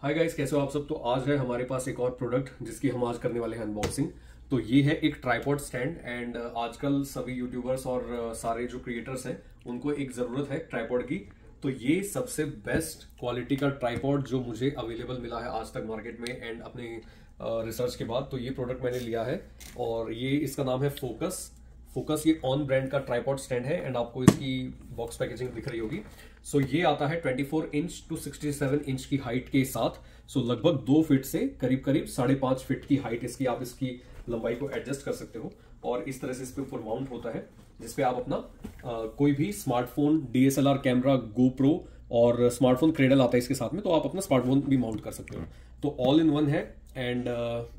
Hi guys, कैसे हो आप सब। तो आज है हमारे पास एक और प्रोडक्ट जिसकी हम आज करने वाले हैं अनबॉक्सिंग। तो ये है एक ट्राइपॉड स्टैंड एंड आजकल सभी यूट्यूबर्स और सारे जो क्रिएटर्स हैं उनको एक ज़रूरत है ट्राइपॉड की। तो ये सबसे बेस्ट क्वालिटी का ट्राइपॉड जो मुझे अवेलेबल मिला है आज तक मार्केट में एंड अपने रिसर्च के बाद। तो ये प्रोडक्ट मैंने लिया है और ये इसका नाम है फोकस। ये ऑन ब्रांड का ट्राइपॉड स्टैंड है एंड आपको इसकी बॉक्स पैकेजिंग दिख रही होगी। सो ये आता है 24 इंच टू 67 इंच की हाइट के साथ। सो लगभग 2 फीट से करीब 5.5 फीट की हाइट इसकी, आप इसकी लंबाई को एडजस्ट कर सकते हो। और इस तरह से इस पे ऊपर माउंट होता है जिसपे आप अपना कोई भी स्मार्टफोन, डीएसएलआर कैमरा, गोप्रो और स्मार्टफोन क्रेडल आता है इसके साथ में, तो आप अपना स्मार्टफोन भी माउंट कर सकते हो। तो ऑल इन वन है एंड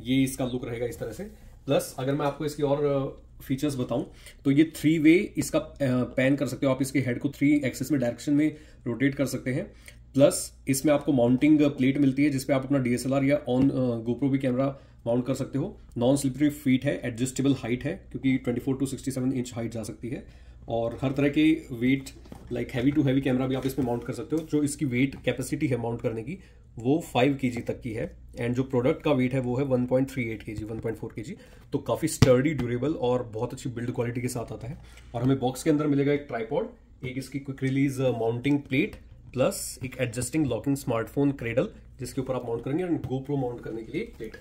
ये इसका लुक रहेगा इस तरह से। प्लस अगर मैं आपको इसकी और फीचर्स बताऊं तो ये 3 वे इसका पैन कर सकते हो आप। इसके हेड को 3 एक्सिस में डायरेक्शन में रोटेट कर सकते हैं। प्लस इसमें आपको माउंटिंग प्लेट मिलती है जिसपे आप अपना डीएसएलआर या ऑन गोप्रो भी कैमरा माउंट कर सकते हो। नॉन स्लिपरी फीट है, एडजस्टेबल हाइट है क्योंकि 24 टू 67 इंच हाइट जा सकती है। और हर तरह के weight like heavy to heavy camera भी आप इसमें माउंट कर सकते हो। जो इसकी वेट कैपेसिटी है माउंट करने की वो 5 kg तक की है एंड जो प्रोडक्ट का वेट है वो है 1.38 kg, 1.4 kg। तो काफी स्टर्डी, ड्यूरेबल और बहुत अच्छी बिल्ड क्वालिटी के साथ आता है। और हमें बॉक्स के अंदर मिलेगा एक ट्राइपॉड, एक इसकी quick release mounting plate, plus एक एडजस्टिंग लॉकिंग स्मार्टफोन क्रेडल जिसके ऊपर आप माउंट करेंगे और गोप्रो माउंट करने के लिए एक प्लेट।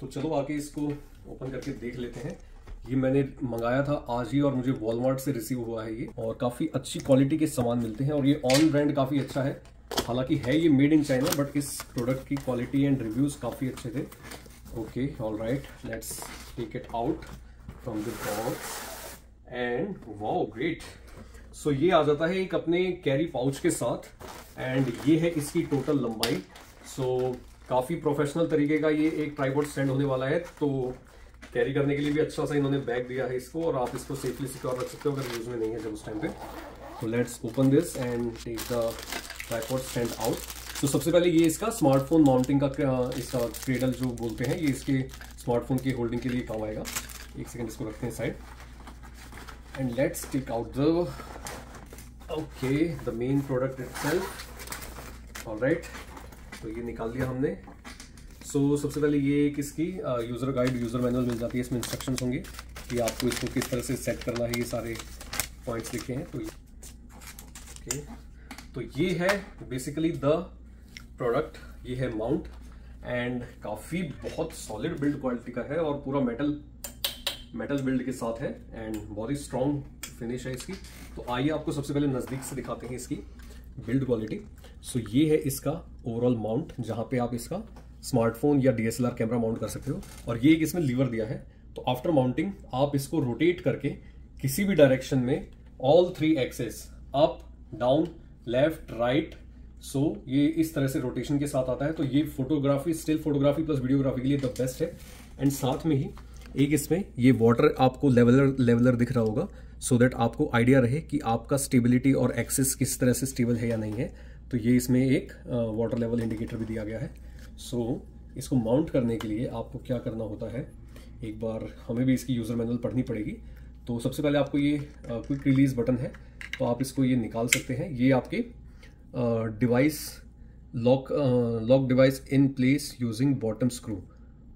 तो चलो आके इसको ओपन करके देख लेते हैं। ये मैंने मंगाया था आज ही और मुझे वॉलमार्ट से रिसीव हुआ है ये, और काफी अच्छी क्वालिटी के सामान मिलते हैं और ये ऑन ब्रांड काफी अच्छा है। हालांकि है ये मेड इन चाइना बट इस प्रोडक्ट की क्वालिटी एंड रिव्यूज काफी अच्छे थे। Okay, alright, let's take it out from the box and wow great. So ये आ जाता है एक अपने कैरी पाउच के साथ एंड ये है इसकी टोटल लंबाई। सो काफी प्रोफेशनल तरीके का ये एक ट्राइपॉड स्टैंड होने वाला है। तो कैरी करने के लिए भी अच्छा सा इन्होंने बैग दिया है इसको और आप इसको सेफली सिक्योर रख सकते हो अगर यूज में नहीं है जब उस टाइम पे। तो let's open this and take the tripod stand out. तो सबसे पहले ये इसका स्मार्टफोन माउंटिंग का इसका क्रेडल जो बोलते हैं, ये इसके स्मार्टफोन की होल्डिंग के लिए काम आएगा। एक सेकंड इसको रखते हैं side and let's take out the main product itself. Alright, तो ये निकाल दिया हमने। सो सबसे पहले ये एक इसकी यूजर गाइड, यूजर मैनुअल मिल जाती है। इसमें इंस्ट्रक्शंस होंगे कि आपको इसको किस तरह से सेट करना है, ये सारे पॉइंट्स लिखे हैं। तो ओके, तो ये है बेसिकली द प्रोडक्ट, ये है माउंट एंड काफी बहुत सॉलिड बिल्ड क्वालिटी का है और पूरा मेटल बिल्ड के साथ है एंड बहुत ही स्ट्रॉन्ग फिनिश है इसकी। तो आइए आपको सबसे पहले नजदीक से दिखाते हैं इसकी बिल्ड क्वालिटी। सो ये है इसका ओवरऑल माउंट जहां पे आप इसका स्मार्टफोन या डीएसएलआर कैमरा माउंट कर सकते हो। और ये एक इसमें लीवर दिया है, तो आफ्टर माउंटिंग आप इसको रोटेट करके किसी भी डायरेक्शन में all 3 axes, up, down, left, right, so ये इस तरह से रोटेशन के साथ आता है। तो ये photography, still photography plus videography के लिए द बेस्ट है। एंड साथ में ही एक इसमें ये वाटर आपको लेवलर दिख रहा होगा सो दैट आपको आइडिया रहे कि आपका स्टेबिलिटी और एक्सेस किस तरह से स्टेबल है या नहीं है। तो ये इसमें एक वाटर लेवल इंडिकेटर भी दिया गया है। सो इसको माउंट करने के लिए आपको क्या करना होता है, एक बार हमें भी इसकी यूजर मैनुअल पढ़नी पड़ेगी। तो सबसे पहले आपको ये क्विक रिलीज बटन है, तो आप इसको ये निकाल सकते हैं। ये आपके device lock device in place using bottom screw.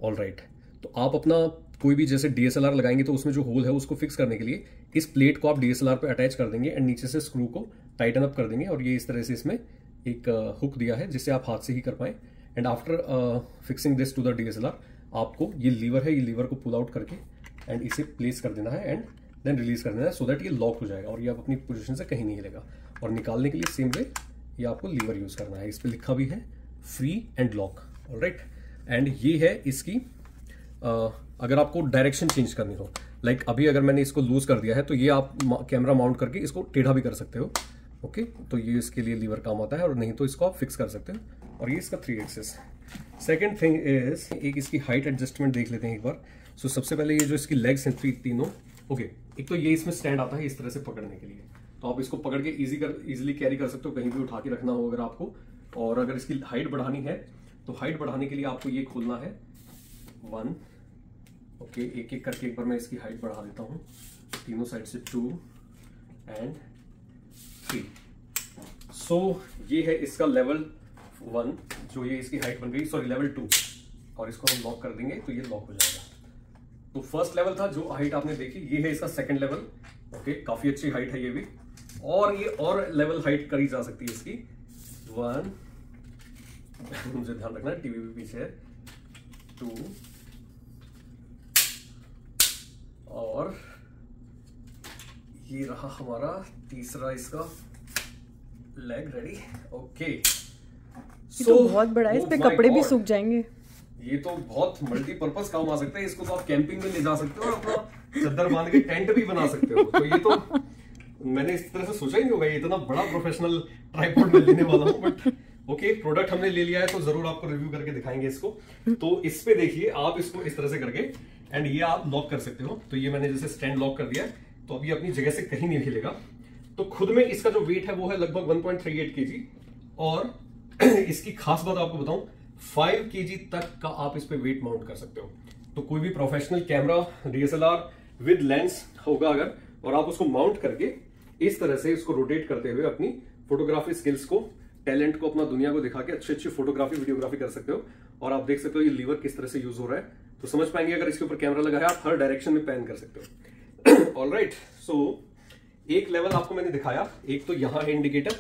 Alright, तो आप अपना कोई भी जैसे डीएसएलआर लगाएंगे तो उसमें जो होल है उसको फिक्स करने के लिए इस प्लेट को आप डीएसएलआर पे अटैच कर देंगे एंड नीचे से स्क्रू को टाइटन अप कर देंगे। और ये इस तरह से इसमें एक हुक दिया है जिससे आप हाथ से ही कर पाए। And after fixing this to the DSLR आपको ये लीवर है, ये लीवर को पुल आउट करके एंड इसे प्लेस कर देना है एंड देन रिलीज कर देना है सो दैट ये लॉक हो जाएगा और ये आप अपनी पोजीशन से कहीं नहीं हिलेगा। और निकालने के लिए सेम वे ये आपको लीवर यूज करना है। इस पर लिखा भी है free and lock. Alright, and ये है इसकी अगर आपको डायरेक्शन चेंज करनी हो, लाइक अभी अगर मैंने इसको लूज कर दिया है तो ये आप कैमरा माउंट करके इसको टेढ़ा भी कर सकते हो। ओके, तो ये इसके लिए लीवर काम आता है और नहीं तो इसको आप फिक्स कर सकते हो। और ये इसका 3 एक्सेस। सेकेंड थिंग इज एक इसकी हाइट एडजस्टमेंट देख लेते हैं एक बार। सो सबसे पहले ये जो इसकी लेग्स हैं तीनों, ओके, एक तो ये इसमें स्टैंड आता है इस तरह से पकड़ने के लिए, तो आप इसको पकड़ के इजीली कैरी कर सकते हो, कहीं भी उठा के रखना हो अगर आपको। और अगर इसकी हाइट बढ़ानी है तो हाइट बढ़ाने के लिए आपको ये खोलना है 1, ओके, एक एक करके एक बार मैं इसकी हाइट बढ़ा देता हूँ तीनों साइड से 2 एंड 3। सो ये है इसका लेवल 1 जो ये इसकी हाइट बन गई, सॉरी लेवल 2, और इसको हम लॉक कर देंगे तो ये लॉक हो जाएगा। तो फर्स्ट लेवल था जो हाइट आपने देखी, ये है इसका सेकंड लेवल। ओके, काफी अच्छी हाइट है ये भी, और ये और लेवल हाइट करी जा सकती है इसकी। 1 मुझे ध्यान रखना टीवी भी पीछे है, 2 और ये रहा हमारा तीसरा इसका लेग रेडी। ओके, तो बहुत बड़ा है, इस पे कपड़े भी सूख जाएंगे। ये तो बहुत मल्टीपर्पज काम आ सकता है, इसको तो आप कैंपिंग में ले जा सकते हो और अपना चद्दर बांध के टेंट भी बना सकते हो। तो ये तो मैंने इस तरह से सोचा ही नहीं होगा, ये इतना बड़ा प्रोफेशनल ट्राइपॉड में लेने वाला हूँ। बट ओके, प्रोडक्ट हमने ले लिया है तो जरूर आपको रिव्यू करके दिखाएंगे इसको। तो इस पे देखिए आप इसको इस तरह से करके एंड ये आप लॉक कर सकते हो। तो ये मैंने जैसे स्टैंड लॉक कर दिया है, तो अब ये अपनी जगह से कहीं नहीं हिलेगा। तो खुद में इसका जो वेट है वो है लगभग 1.38 kg, और इसकी खास बात आपको बताऊं, 5 kg तक का आप इस पे वेट माउंट कर सकते हो। तो कोई भी professional camera DSLR with lens होगा अगर, और आप उसको माउंट करके इस तरह से इसको रोटेट करते हुए अपनी फोटोग्राफी स्किल्स को, टैलेंट को, अपना दुनिया को दिखा के अच्छी अच्छी फोटोग्राफी वीडियोग्राफी कर सकते हो। और आप देख सकते हो ये लीवर किस तरह से यूज हो रहा है, तो समझ पाएंगे अगर इसके ऊपर कैमरा लगा है आप हर डायरेक्शन में पैन कर सकते हो। ऑलराइट, सो एक लेवल आपको मैंने दिखाया, एक तो यहां है इंडिकेटर,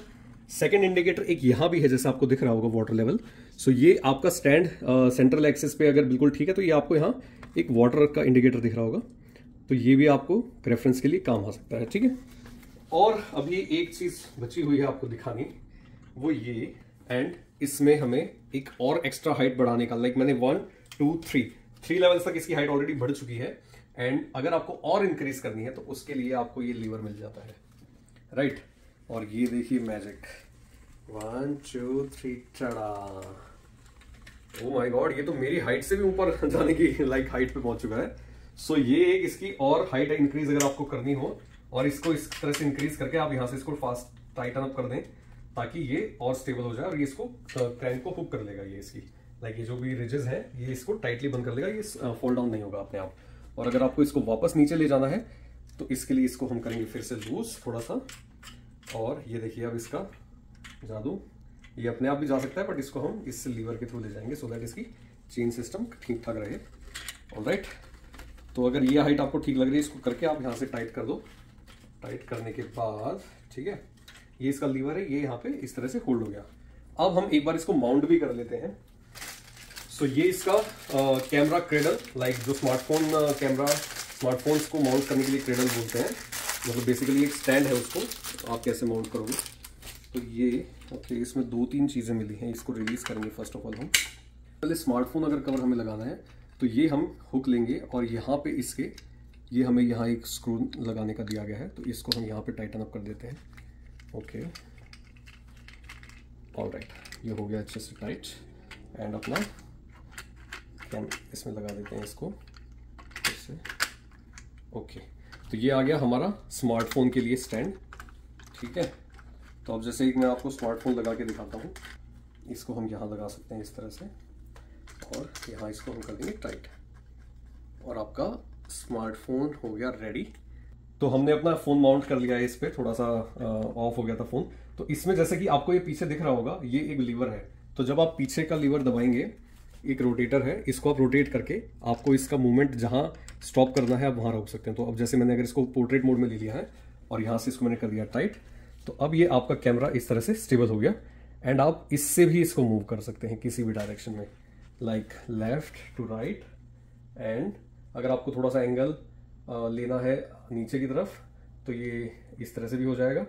सेकंड इंडिकेटर एक यहां भी है जैसे आपको दिख रहा होगा वाटर लेवल। सो ये आपका स्टैंड सेंट्रल एक्सिस पे अगर बिल्कुल ठीक है तो ये आपको यहाँ एक वाटर का इंडिकेटर दिख रहा होगा, तो ये भी आपको रेफरेंस के लिए काम आ सकता है। ठीक है, और अब ये एक चीज बची हुई है आपको दिखानी, वो ये, एंड इसमें हमें एक और एक्स्ट्रा हाइट बढ़ाने का, लाइक मैंने 1 2 3 लेवल तक इसकी हाइट ऑलरेडी बढ़ चुकी है, एंड अगर आपको और इंक्रीज करनी है तो उसके लिए आपको ये लीवर मिल जाता है, राइट। और ये देखिए मैजिक, 1 2 3 चढ़ा। ओ माय गॉड, ये तो मेरी हाइट से भी ऊपर जाने की लाइक हाइट पे पहुंच चुका है। सो ये एक इसकी और हाइट इंक्रीज अगर आपको करनी हो, और इसको इस तरह से इंक्रीज करके आप यहां से इसको फास्ट टाइटन अप कर दें ताकि ये और स्टेबल हो जाए, और ये इसको क्रैंक को हुक कर लेगा। ये इसकी लाइक ये जो भी रिजेस है ये इसको टाइटली बंद कर लेगा, ये फॉल डाउन नहीं होगा अपने आप। और अगर आपको इसको वापस नीचे ले जाना है तो इसके लिए इसको हम करेंगे फिर से लूज थोड़ा सा, और ये देखिए अब इसका जादू, ये अपने आप भी जा सकता है बट इसको हम इस लीवर के थ्रू ले जाएंगे सो दैट इसकी चेन सिस्टम ठीक ठाक रहे। ऑलराइट, तो अगर ये हाइट आपको ठीक लग रही है इसको करके आप यहाँ से टाइट कर दो। टाइट करने के बाद ठीक है, ये इसका लीवर है, ये यहाँ पे इस तरह से होल्ड हो गया। अब हम एक बार इसको माउंट भी कर लेते हैं। सो ये इसका कैमरा क्रेडल, लाइक जो स्मार्टफोन्स को माउंट करने के लिए क्रेडल बोलते हैं, मतलब बेसिकली एक स्टैंड है, उसको आप कैसे माउंट करोगे। तो ये ओके, इसमें 2-3 चीज़ें मिली हैं, इसको रिलीज करेंगे फर्स्ट ऑफ ऑल हम। पहले स्मार्टफोन अगर कवर हमें लगाना है तो ये हम हुक लेंगे, और यहाँ पे इसके ये हमें यहाँ एक स्क्रू लगाने का दिया गया है, तो इसको हम यहाँ पे टाइटन अप कर देते हैं। ओके, ऑलराइट, ये हो गया अच्छे से टाइट, एंड अपना हम इसमें लगा देते हैं इसको इससे। ओके, तो ये आ गया हमारा स्मार्टफोन के लिए स्टैंड। ठीक है, तो अब जैसे एक मैं आपको स्मार्टफोन लगा के दिखाता हूँ, इसको हम यहाँ लगा सकते हैं इस तरह से, और यहाँ इसको हम कर देंगे टाइट, और आपका स्मार्टफोन हो गया रेडी। तो हमने अपना फोन माउंट कर लिया है इस पे, थोड़ा सा ऑफ हो गया था फोन। तो इसमें जैसे कि आपको ये पीछे दिख रहा होगा, ये एक लीवर है, तो जब आप पीछे का लीवर दबाएंगे, एक रोटेटर है, इसको आप रोटेट करके आपको इसका मूवमेंट जहां स्टॉप करना है आप वहां रोक सकते हैं। तो अब जैसे मैंने अगर इसको पोर्ट्रेट मोड में ले लिया है और यहां से इसको मैंने कर दिया टाइट, तो अब ये आपका कैमरा इस तरह से स्टेबल हो गया, एंड आप इससे भी इसको मूव कर सकते हैं किसी भी डायरेक्शन में, like left to right. And अगर आपको थोड़ा सा एंगल लेना है नीचे की तरफ तो ये इस तरह से भी हो जाएगा।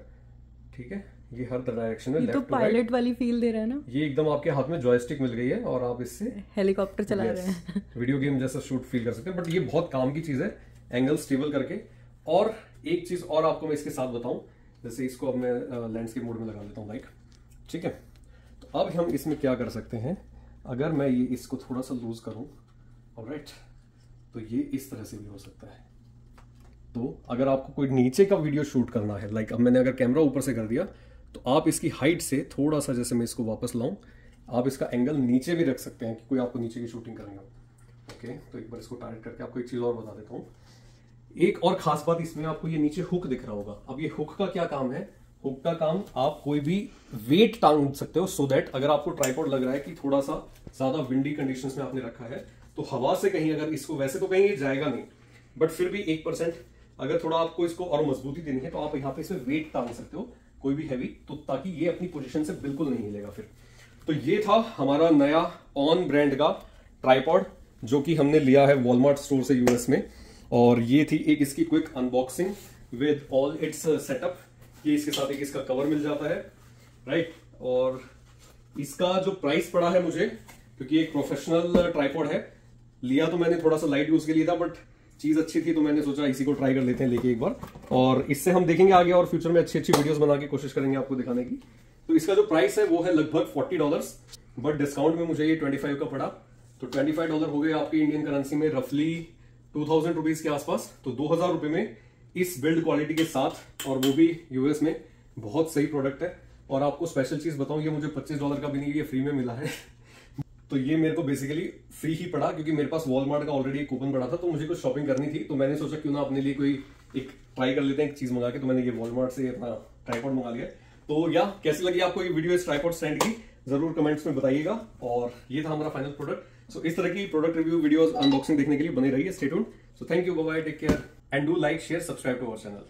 ठीक है, ये हर डायरेक्शन में लेफ्ट टू राइट। पायलट वाली फील दे रहा है ना, ये एकदम आपके हाथ में जॉयस्टिक मिल गई है और आप इससे हेलीकॉप्टर चला रहे हैं, वीडियो गेम जैसा शूट फील कर सकते हैं। बट ये बहुत काम की चीज है, एंगल स्टेबल करके। और एक चीज और आपको मैं इसके साथ बताऊं, जैसे इसको अब मैं लैंडस्केप मोड में लगा देता हूँ लाइक, ठीक है। तो अब हम इसमें क्या कर सकते हैं, अगर मैं ये इसको थोड़ा सा लूज करूं, ऑलराइट, तो ये इस तरह से भी हो सकता है। तो अगर आपको कोई नीचे का वीडियो शूट करना है, लाइक अब मैंने अगर कैमरा ऊपर से कर दिया, तो आप इसकी हाइट से थोड़ा सा, जैसे मैं इसको वापस लाऊं, आप इसका एंगल नीचे भी रख सकते हैं कि कोई आपको नीचे की शूटिंग करनी हो। ओके, तो एक बार इसको टाइट करके आपको एक चीज और बता देता हूँ। एक और खास बात इसमें, आपको ये नीचे हुक दिख रहा होगा। अब ये हुक का क्या काम है, हुक का काम आप कोई भी वेट टांग सकते हो, सो दैट अगर आपको ट्राइपॉड लग रहा है कि थोड़ा सा ज्यादा विंडी कंडीशंस में आपने रखा है, तो हवा से कहीं अगर इसको, वैसे तो कहीं ये जाएगा नहीं, बट फिर भी 1% अगर थोड़ा आपको इसको और मजबूती देनी है तो आप यहाँ पे इसमें वेट टांग सकते हो कोई भी हैवी, तो ताकि ये अपनी पोजीशन से बिल्कुल नहीं हिलेगा फिर। तो ये था हमारा नया ऑन ब्रांड का ट्राइपॉड जो कि हमने लिया है वॉलमार्ट स्टोर से यूएस में, और ये थी एक इसकी quick unboxing with all it's setup. ये इसके साथ एक इसका कवर मिल जाता है, राइट। और इसका जो प्राइस पड़ा है मुझे, क्योंकि एक प्रोफेशनल ट्राइपॉड है, लिया तो मैंने थोड़ा सा लाइट यूज के लिए था, बट चीज अच्छी थी तो मैंने सोचा इसी को ट्राई कर लेते हैं लेके एक बार, और इससे हम देखेंगे आगे और फ्यूचर में अच्छी अच्छी वीडियोस बना के कोशिश करेंगे आपको दिखाने की। तो इसका जो प्राइस है वो है लगभग $40, बट डिस्काउंट में मुझे ये 25 का पड़ा, तो $25 हो गए आपकी इंडियन करेंसी में रफली 2000 रुपीज के आसपास। तो 2000 रुपए में इस बिल्ड क्वालिटी के साथ, और वो भी यूएस में, बहुत सही प्रोडक्ट है। और आपको स्पेशल चीज बताऊं, ये मुझे $25 का भी नहीं, ये फ्री में मिला है। तो ये मेरे को बेसिकली फ्री ही पड़ा, क्योंकि मेरे पास वॉलमार्ट का ऑलरेडी एक कूपन पड़ा था, तो मुझे कुछ शॉपिंग करनी थी, तो मैंने सोचा क्यों ना अपने लिए कोई एक ट्राई कर लेते हैं एक चीज मंगा के, तो मैंने ये वॉलमार्ट से अपना ट्राइपॉड मंगा लिया। तो या कैसी लगी आपको ये वीडियो इस ट्राइपॉड स्टैंड की, जरूर कमेंट्स में बताइएगा। और ये था हमारा फाइनल प्रोडक्ट। सो इस तरह की प्रोडक्ट रिव्यू वीडियोस अनबॉक्सिंग देखने के लिए बने रहिए, stay tuned. So thank you, bye bye, take care and do like, share, subscribe to our channel.